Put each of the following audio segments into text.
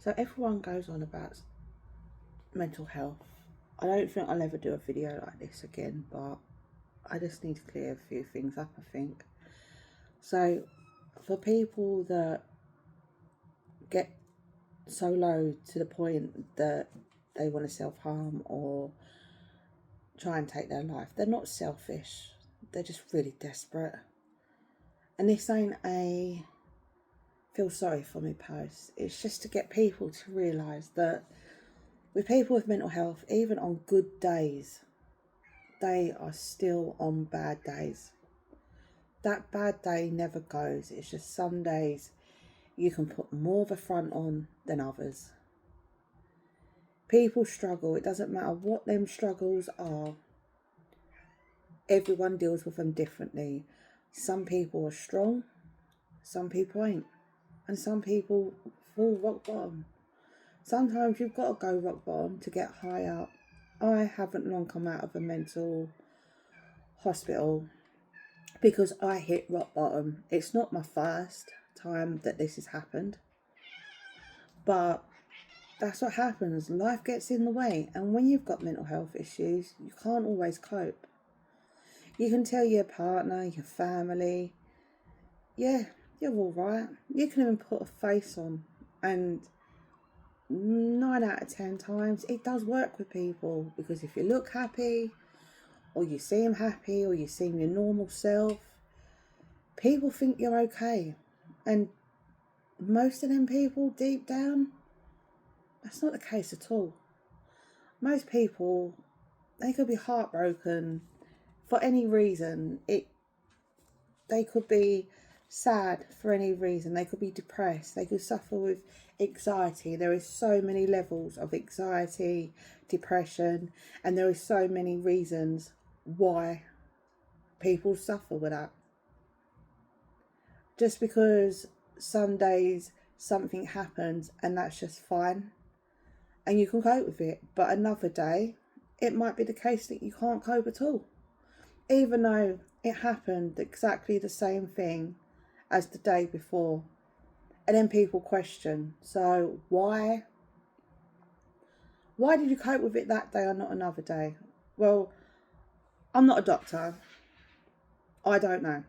So everyone goes on about mental health. I don't think I'll ever do a video like this again, but I just need to clear a few things up, I think. So for people that get so low to the point that they want to self-harm or try and take their life, they're not selfish, they're just really desperate. And this ain't a feel sorry for me post, it's just to get people to realise that with people with mental health, even on good days, they are still on bad days. That bad day never goes. It's just some days you can put more of a front on than others. People struggle. It doesn't matter what them struggles are. Everyone deals with them differently. Some people are strong, some people ain't. And some people fall rock bottom. Sometimes you've got to go rock bottom to get high up. I haven't long come out of a mental hospital because I hit rock bottom. It's not my first time that this has happened, but that's what happens. Life gets in the way, and when you've got mental health issues, you can't always cope. You can tell your partner, your family, yeah, you're all right. You can even put a face on, and 9 out of 10 times it does work with people, because if you look happy, or you seem happy, or you seem your normal self, people think you're okay. And most of them people deep down, that's not the case at all. Most people, they could be heartbroken for any reason. They could be sad for any reason. They could be depressed. They could suffer with anxiety. There is so many levels of anxiety, depression, and there is so many reasons why people suffer with that. Just because some days something happens and that's just fine and you can cope with it, but another day it might be the case that you can't cope at all, even though it happened exactly the same thing as the day before. And then people question, so why did you cope with it that day or not another day? Well, I'm not a doctor, I don't know.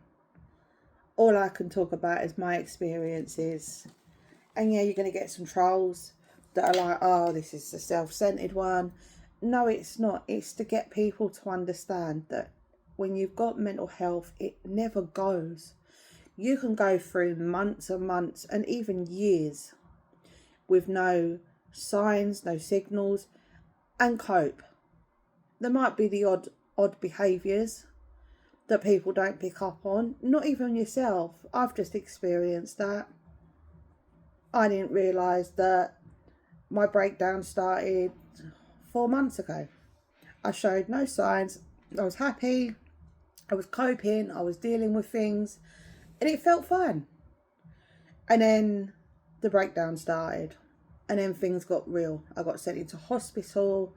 All I can talk about is my experiences. And yeah, you're going to get some trolls that are like, oh, this is a self-centered one. No, it's not. It's to get people to understand that when you've got mental health, it never goes. You can go through months and months and even years with no signs, no signals, and cope. There might be the odd behaviours that people don't pick up on, not even yourself. I've just experienced that. I didn't realise that my breakdown started 4 months ago. I showed no signs. I was happy. I was coping. I was dealing with things. And it felt fine. And then the breakdown started. And then things got real. I got sent into hospital.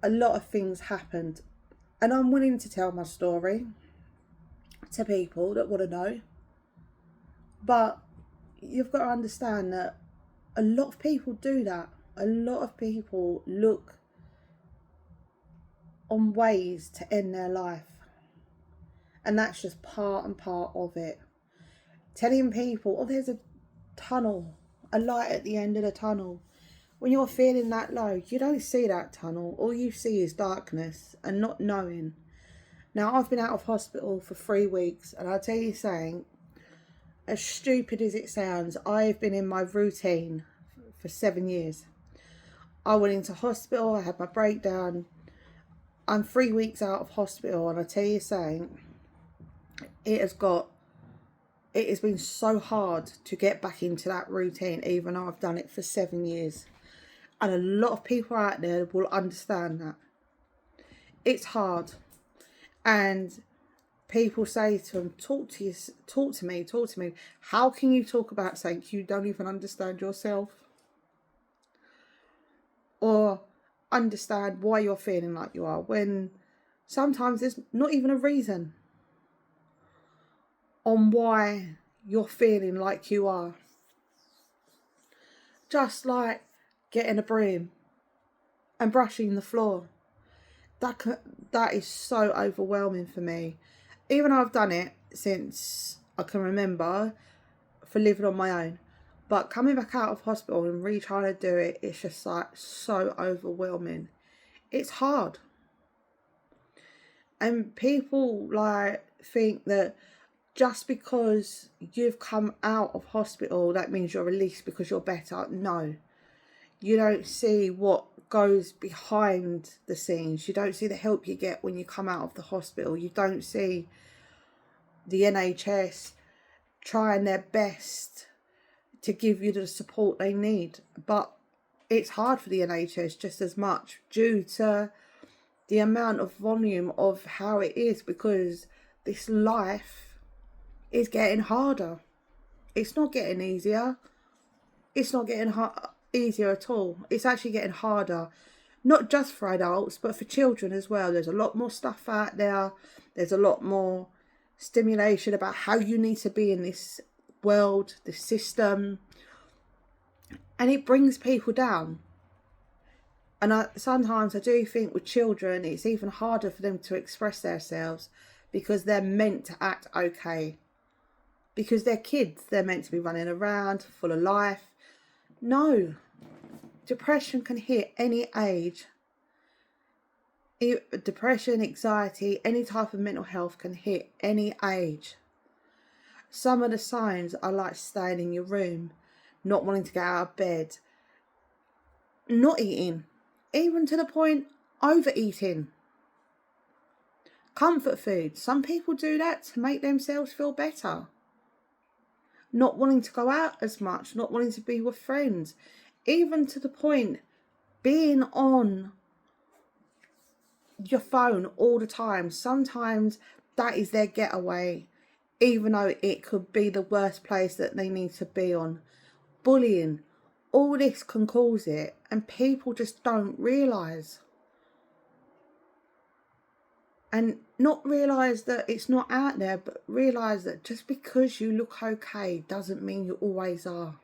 A lot of things happened. And I'm willing to tell my story to people that want to know. But you've got to understand that a lot of people do that. A lot of people look on ways to end their life. And that's just part and part of it. Telling people, oh, there's a tunnel, a light at the end of the tunnel. When you're feeling that low, you don't see that tunnel. All you see is darkness and not knowing. Now, I've been out of hospital for 3 weeks, and I'll tell you something, as stupid as it sounds, I've been in my routine for 7 years. I went into hospital, I had my breakdown. I'm 3 weeks out of hospital, and I tell you something, it has been so hard to get back into that routine, even though I've done it for 7 years. And a lot of people out there will understand that. It's hard. And people say to them, talk to me. How can you talk about something you don't even understand yourself? Or understand why you're feeling like you are, when sometimes there's not even a reason on why you're feeling like you are. just like getting a broom and brushing the floor. That is so overwhelming for me. Even though I've done it since I can remember for living on my own. But coming back out of hospital and trying to do it, it's just like so overwhelming. It's hard. And people like think that just because you've come out of hospital, that means you're released because you're better. No. You don't see what goes behind the scenes. You don't see the help you get when you come out of the hospital. You don't see the NHS trying their best to give you the support they need. But it's hard for the NHS just as much due to the amount of volume of how it is, because this life is getting harder. It's not getting easier. It's not getting easier at all. It's actually getting harder. Not just for adults, but for children as well. There's a lot more stuff out there. There's a lot more stimulation about how you need to be in this world, this system. And it brings people down. And sometimes I do think with children, it's even harder for them to express themselves because they're meant to act okay. Because they're kids, they're meant to be running around, full of life. No, depression can hit any age. Depression, anxiety, any type of mental health can hit any age. Some of the signs are like staying in your room, not wanting to get out of bed, not eating, even to the point overeating. Comfort food. Some people do that to make themselves feel better. Not wanting to go out as much, not wanting to be with friends, even to the point being on your phone all the time. Sometimes that is their getaway, even though it could be the worst place that they need to be on. Bullying, all this can cause it, and people just don't realise. And not realise that it's not out there, but realise that just because you look okay doesn't mean you always are.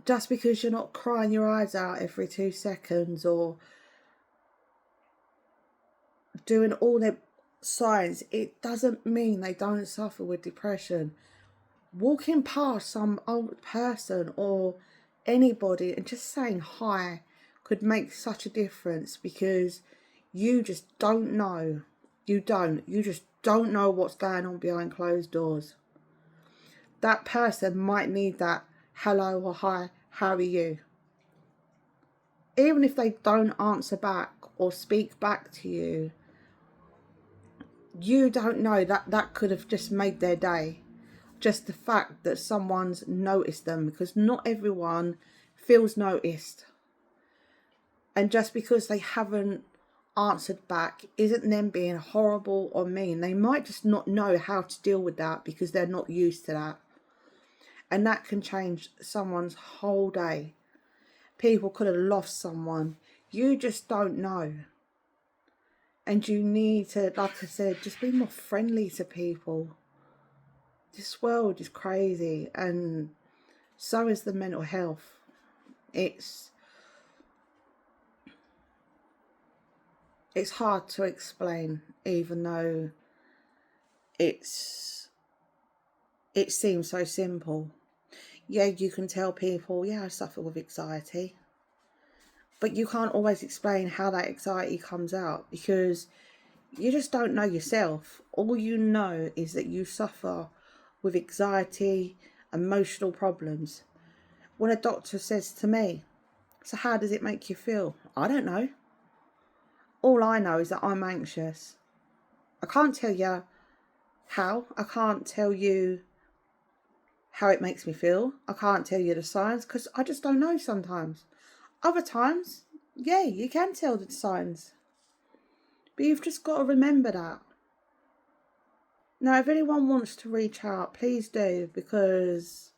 Just because you're not crying your eyes out every 2 seconds or doing all their signs, it doesn't mean they don't suffer with depression. Walking past some old person or anybody and just saying hi could make such a difference, because you just don't know. You just don't know what's going on behind closed doors. That person might need that hello or hi, how are you? Even if they don't answer back or speak back to you, you don't know, that could have just made their day. Just the fact that someone's noticed them, because not everyone feels noticed. And just because they haven't answered back isn't them being horrible or mean. They might just not know how to deal with that because they're not used to that. And that can change someone's whole day. People could have lost someone. You just don't know. And you need to, like I said, just be more friendly to people. This world is crazy, and so is the mental health. It's hard to explain, even though it seems so simple. Yeah, you can tell people, yeah, I suffer with anxiety. But you can't always explain how that anxiety comes out, because you just don't know yourself. All you know is that you suffer with anxiety, emotional problems. When a doctor says to me, so how does it make you feel? I don't know. All I know is that I'm anxious. I can't tell you how. I can't tell you how it makes me feel. I can't tell you the signs, because I just don't know sometimes. Other times, yeah, you can tell the signs. But you've just got to remember that. Now, if anyone wants to reach out, please do, because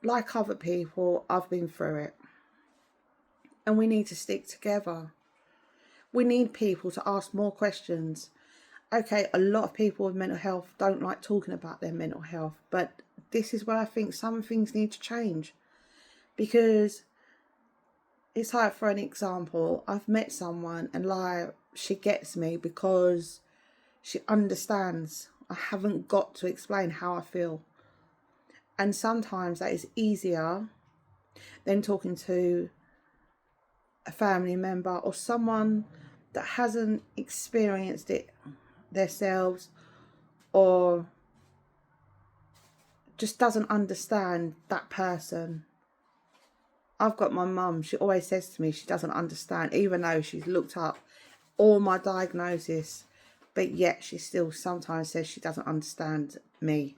like other people, I've been through it. And we need to stick together. We need people to ask more questions. Okay, a lot of people with mental health don't like talking about their mental health, but this is where I think some things need to change. Because it's like, for an example, I've met someone and like, she gets me because she understands. I haven't got to explain how I feel. And sometimes that is easier than talking to a family member or someone that hasn't experienced it themselves, or just doesn't understand that person. I've got my mum, she always says to me she doesn't understand, even though she's looked up all my diagnosis, but yet she still sometimes says she doesn't understand me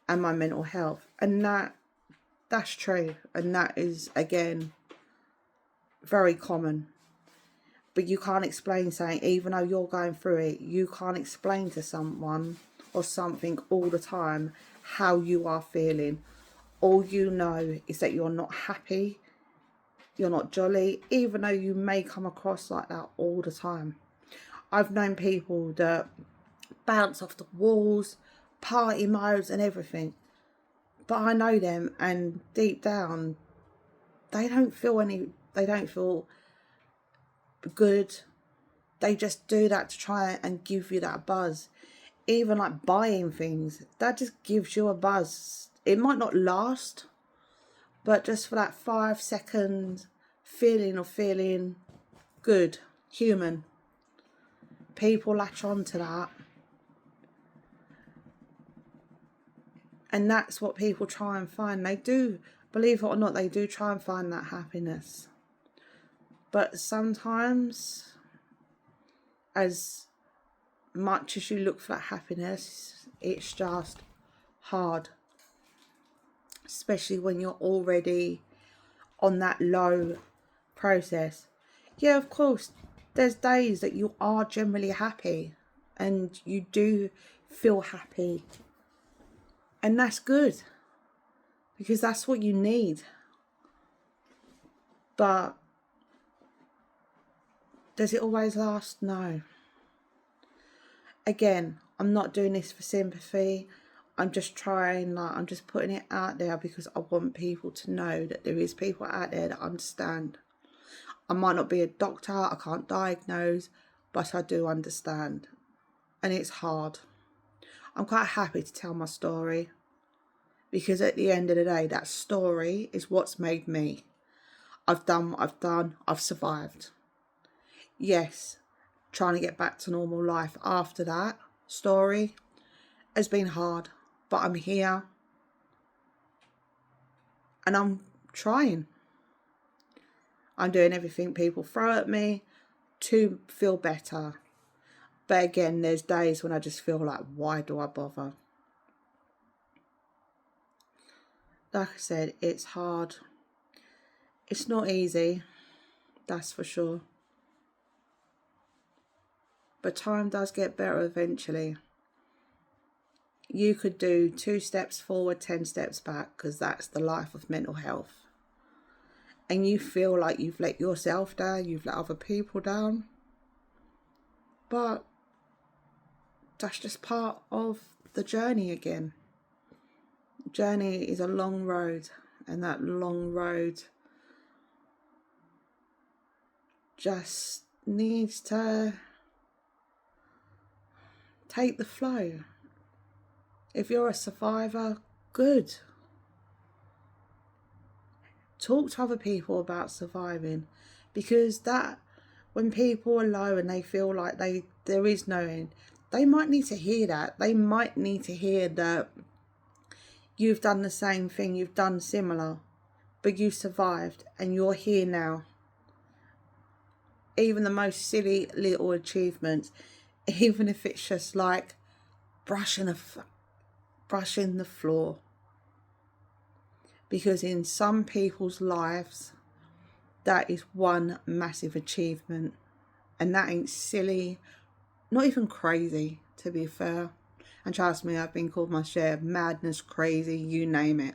and my mental health. And that's true, and that is, again, very common. But you can't explain something, even though you're going through it, you can't explain to someone or something all the time how you are feeling. All you know is that you're not happy, you're not jolly, even though you may come across like that all the time. I've known people that bounce off the walls, party modes and everything, but I know them, and deep down they don't feel good. They just do that to try and give you that buzz. Even like buying things, that just gives you a buzz. It might not last, but just for that 5 second feeling of feeling good, human, people latch on to that. And that's what people try and find. They do, believe it or not, they do try and find that happiness. But sometimes, as much as you look for that happiness, it's just hard. Especially when you're already on that low process. Yeah, of course, there's days that you are generally happy and you do feel happy. And that's good, because that's what you need. But does it always last? No. Again, I'm not doing this for sympathy. I'm just I'm just putting it out there because I want people to know that there is people out there that understand. I might not be a doctor, I can't diagnose, but I do understand. And it's hard. I'm quite happy to tell my story, because at the end of the day, that story is what's made me. I've done what I've done, I've survived. Yes, trying to get back to normal life after that story has been hard, but I'm here and I'm trying. I'm doing everything people throw at me to feel better. But again, there's days when I just feel like, why do I bother? Like I said, it's hard. It's not easy, that's for sure. But time does get better eventually. You could do 2 steps forward, 10 steps back, because that's the life of mental health. And you feel like you've let yourself down, you've let other people down. But that's just part of the journey again. Journey is a long road, and that long road just needs to take the flow. If you're a survivor, good. Talk to other people about surviving, because that, when people are low and they feel like there is no end, they might need to hear that. They might need to hear that you've done the same thing, you've done similar, but you survived and you're here now. Even the most silly little achievements, even if it's just like brushing the floor. Because in some people's lives, that is one massive achievement. And that ain't silly, not even crazy, to be fair. And trust me, I've been called my share of madness, crazy, you name it.